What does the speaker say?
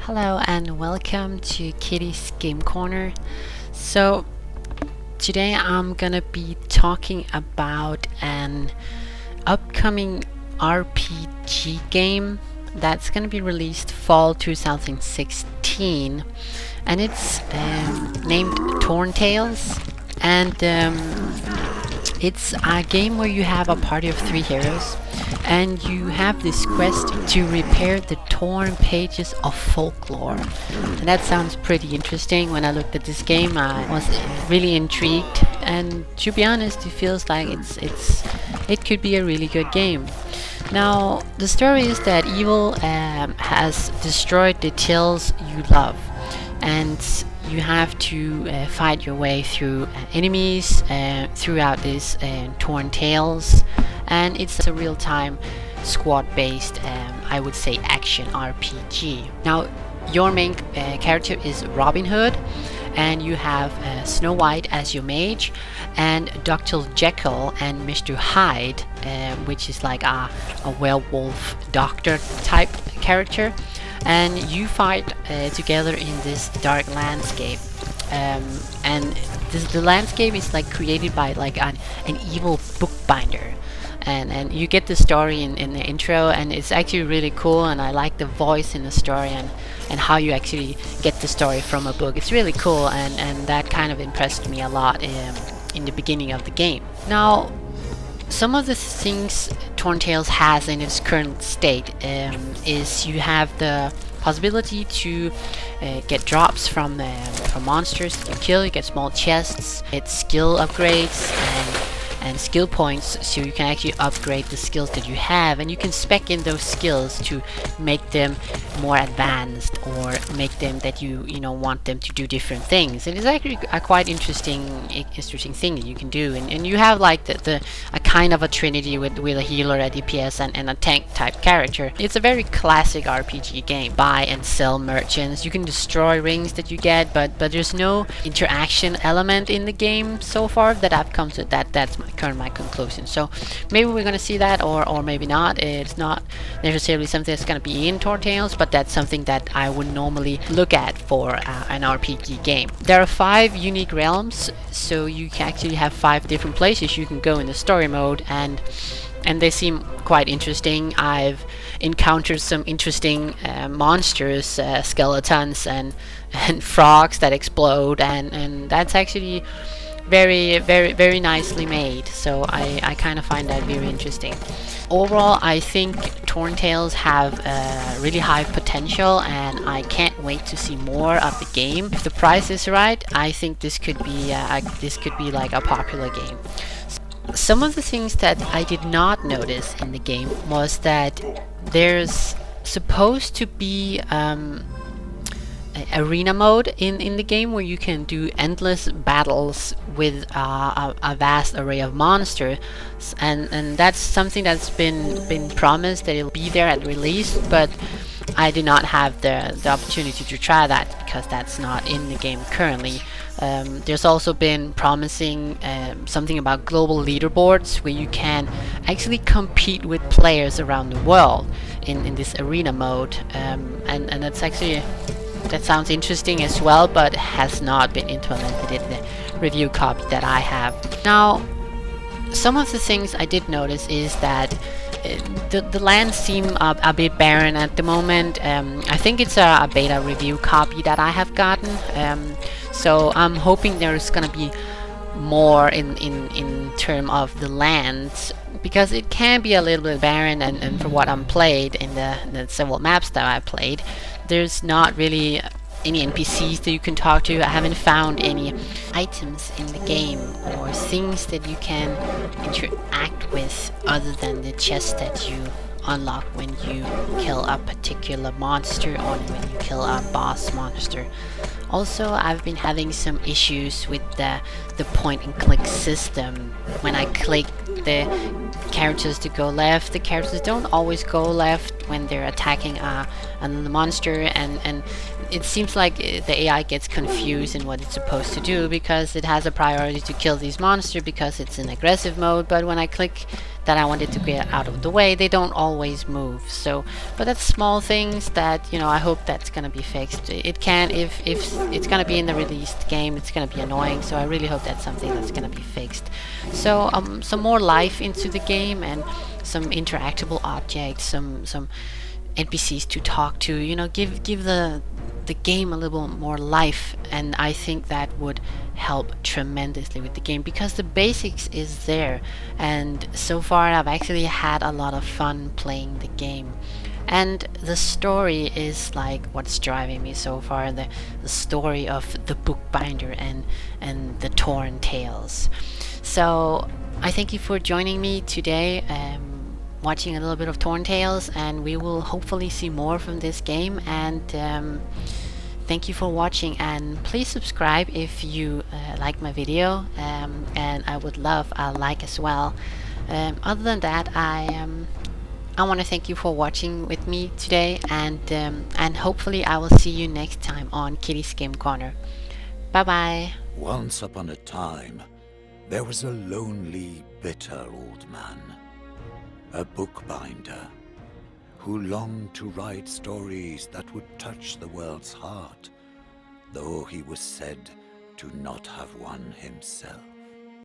Hello and welcome to Kitty's Game Corner. So today I'm gonna be talking about an upcoming RPG game that's gonna be released fall 2016, and it's named Torntales, and it's a game where you have a party of 3 heroes and you have this quest to repair the torn pages of folklore. And that sounds pretty interesting. When I looked at this game, I was really intrigued, and to be honest, it feels like it could be a really good game. Now, the story is that evil has destroyed the tales you love, and you have to fight your way through enemies throughout this Torntales, and it's a real-time squad-based, I would say, action RPG. Now, your main character is Robin Hood, and you have Snow White as your mage, and Dr. Jekyll and Mr. Hyde, which is like a werewolf doctor type character, and you fight together in this dark landscape, and the landscape is like created by like an evil bookbinder, and you get the story in the intro, and it's actually really cool, and I like the voice in the story and how you actually get the story from a book. It's really cool, and that kind of impressed me a lot in the beginning of the game. Now, some of the things Torntales has in its current state is you have the possibility to get drops from monsters that you kill. You get small chests, it's skill upgrades and skill points, so you can actually upgrade the skills that you have, and you can spec in those skills to make them more advanced or make them that you want them to do different things. It is actually a quite interesting thing that you can do, and you have like a kind of a trinity with a healer, a DPS, and a tank type character. It's a very classic RPG game. Buy and sell merchants. You can destroy rings that you get, but there's no interaction element in the game so far that I've come to. That's my conclusion. So maybe we're gonna see that, or maybe not. It's not necessarily something that's gonna be in Torntales, but that's something that I would normally look at for an RPG game. There are 5 unique realms, so you can actually have 5 different places you can go in the story mode, and they seem quite interesting. I've encountered some interesting monsters, skeletons and frogs that explode, and that's actually very nicely made, so I kind of find that very interesting. Overall, I think Torntales have really high potential, and I can't wait to see more of the game. If the price is right, I think this could be like a popular game. Some of the things that I did not notice in the game was that there's supposed to be arena mode in the game where you can do endless battles with a vast array of monsters, and that's something that's been promised that it'll be there at release, but I did not have the opportunity to try that because that's not in the game currently. There's also been promising something about global leaderboards where you can actually compete with players around the world in this arena mode, and that's actually, that sounds interesting as well, but has not been implemented in the review copy that I have. Now, some of the things I did notice is that the lands seem a bit barren at the moment. I think it's a beta review copy that I have gotten, so I'm hoping there's gonna be more in term of the lands, because it can be a little bit barren, and for what I'm played in the several maps that I played, there's not really any NPCs that you can talk to. I haven't found any items in the game or things that you can interact with other than the chest that you unlock when you kill a particular monster or when you kill a boss monster. Also, I've been having some issues with the point and click system. When I click the characters to go left, the characters don't always go left when they're attacking another monster, and it seems like the AI gets confused in what it's supposed to do, because it has a priority to kill these monsters because it's in aggressive mode, but when I click that I want it to get out of the way, they don't always move. So, but that's small things that, you know, I hope that's gonna be fixed. It can, if it's gonna be in the released game, it's gonna be annoying, so I really hope that's something that's gonna be fixed. So some more life into the game, and some interactable objects, some NPCs to talk to, you know, give the game a little more life, and I think that would help tremendously with the game, because the basics is there, and so far I've actually had a lot of fun playing the game. And the story is like what's driving me so far, the story of the Bookbinder and the Torntales. So I thank you for joining me today, watching a little bit of Torntales, and we will hopefully see more from this game. And thank you for watching, and please subscribe if you like my video, and I would love a like as well. Other than that, I want to thank you for watching with me today, and hopefully I will see you next time on Kitty's Game Corner. Bye bye. Once upon a time, there was a lonely, bitter old man, a bookbinder, who longed to write stories that would touch the world's heart, though he was said to not have one himself.